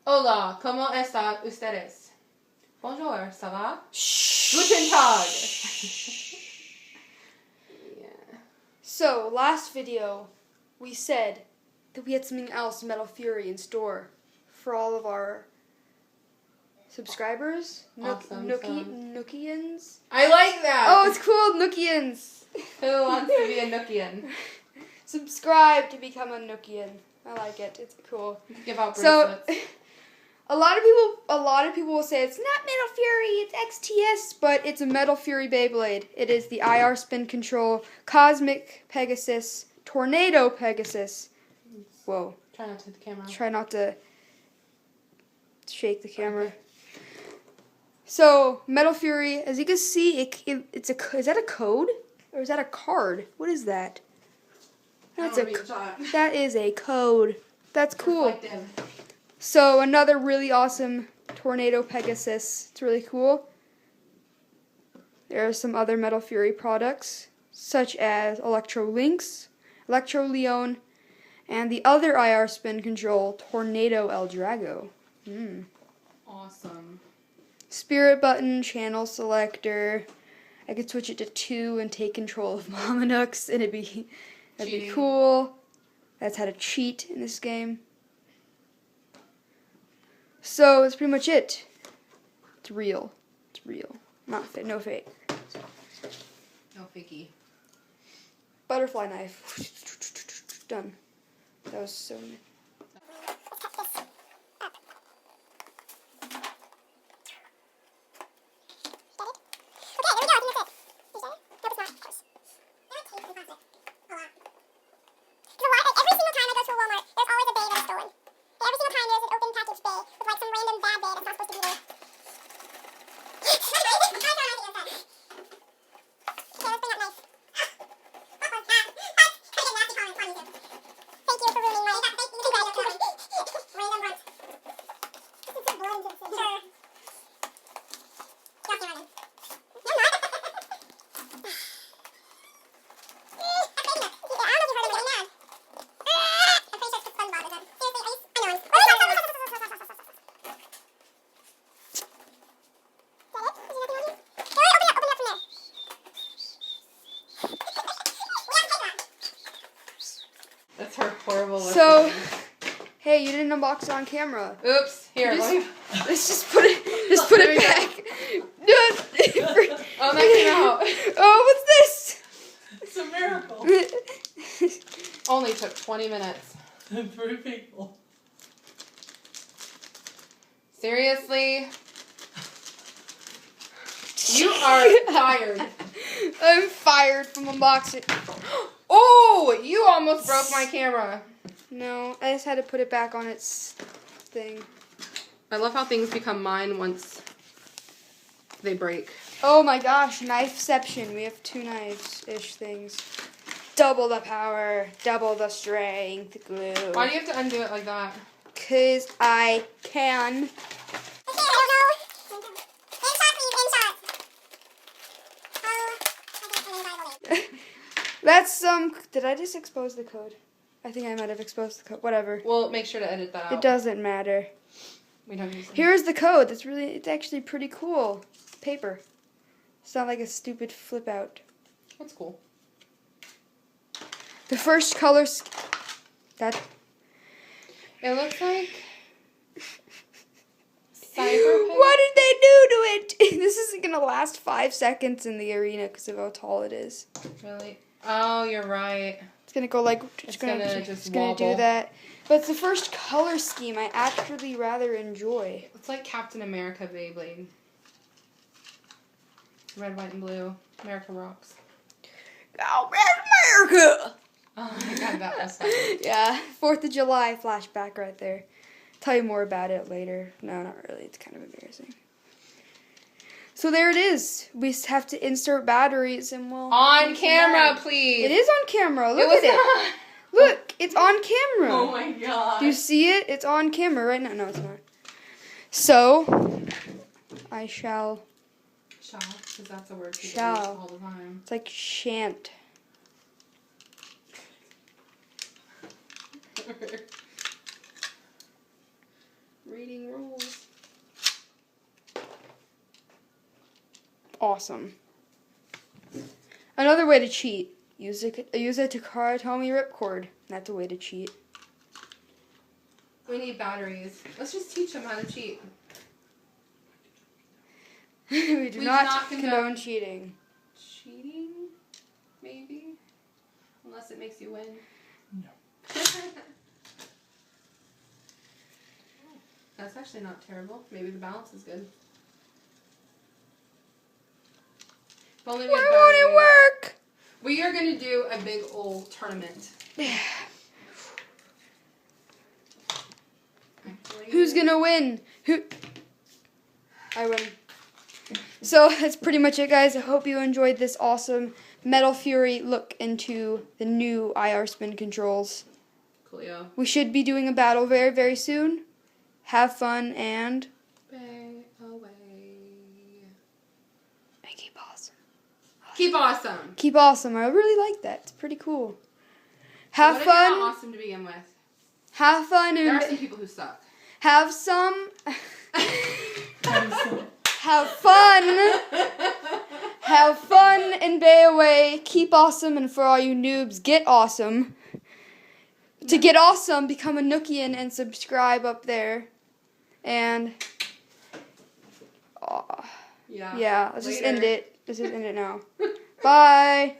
Hola, ¿cómo están ustedes? Bonjour, ça va? Guten Tag. Yeah. So, last video, we said that we had something else, Metal Fury, in store for all of our subscribers. Awesome. Nookians. I like that. Oh, it's cool, Nookians. Who wants to be a Nookian? Subscribe to become a Nookian. I like it. It's cool. Give out bracelets. So, a lot of people will say it's not Metal Fury, it's XTS, but it's a Metal Fury Beyblade. It is the IR Spin Control Cosmic Pegasus Tornado Pegasus. Whoa. Try not to hit the camera. Try not to shake the camera. Okay. So, Metal Fury, as you can see, is that a code? Or is that a card? What is that? That is a code. That's cool. Reflective. So, another really awesome Tornado Pegasus. It's really cool. There are some other Metal Fury products, such as Electro Lynx, Electro Leon, and the other IR Spin Control, Tornado El Drago. Awesome. Spirit button, channel selector. I could switch it to 2 and take control of Momonux, and that'd be cool. That's how to cheat in this game. So that's pretty much it. It's real. It's real. Not fake. No fake. No fakey. Butterfly knife. Done. That was so neat. That's her horrible. So, hey, you didn't unbox it on camera. Oops. Here. Let's just put it back. Oh, that came out. Oh, what's this? It's a miracle. Only took 20 minutes. 3 people. Seriously? You are fired. I'm fired from unboxing. Oh, you almost broke my camera. No, I just had to put it back on its thing. I love how things become mine once they break. Oh my gosh, knifeception. We have 2 knives-ish things. Double the power, double the strength, glue. Why do you have to undo it like that? 'Cause I can. That's did I just expose the code? I think I might have exposed the code. Whatever. We'll make sure to edit that out. It doesn't matter. We don't use it. Here's the code. It's actually pretty cool. Paper. It's not like a stupid flip out. That's cool. The first color that It looks like cyber. What did they do to it? This isn't gonna last 5 seconds in the arena because of how tall it is. Really? Oh, you're right. It's gonna go like It's gonna do that. But it's the first color scheme I actually rather enjoy. It's like Captain America Beyblade. Red, white, and blue. America rocks. Oh, America! Oh my god, that was funny. Yeah, 4th of July flashback right there. Tell you more about it later. No, not really. It's kind of embarrassing. So there it is. We have to insert batteries and we'll... On camera, please. It is on camera. Look at it. Look, it's on camera. Oh my god. Do you see it? It's on camera right now. No, it's not. So, I shall... Shall, because that's a word people Shall. use all the time. It's like shan't. Reading rules. Awesome. Another way to cheat. Use a Takara-Tomy ripcord. That's a way to cheat. We need batteries. Let's just teach them how to cheat. We do not condone cheating. Cheating? Maybe? Unless it makes you win. No. That's actually not terrible. Maybe the balance is good. If only we Why had won't it batteries. work? We are going to do a big old tournament. Who's gonna win? Who? I win. So that's pretty much it, guys. I hope you enjoyed this awesome Metal Fury look into the new IR spin controls. Coolio. We should be doing a battle very, very soon. Have fun and Away. keep awesome. Keep awesome. Keep awesome. I really like that. It's pretty cool. Have What if you're fun. not awesome to begin with? Have fun There are some and people who suck. have some. Have fun. Have fun and bay away. Keep awesome, and for all you noobs, get awesome. To get awesome, become a Nookian and subscribe up there. And Yeah. yeah, let's just Later. end it. Let's just end it now. Bye.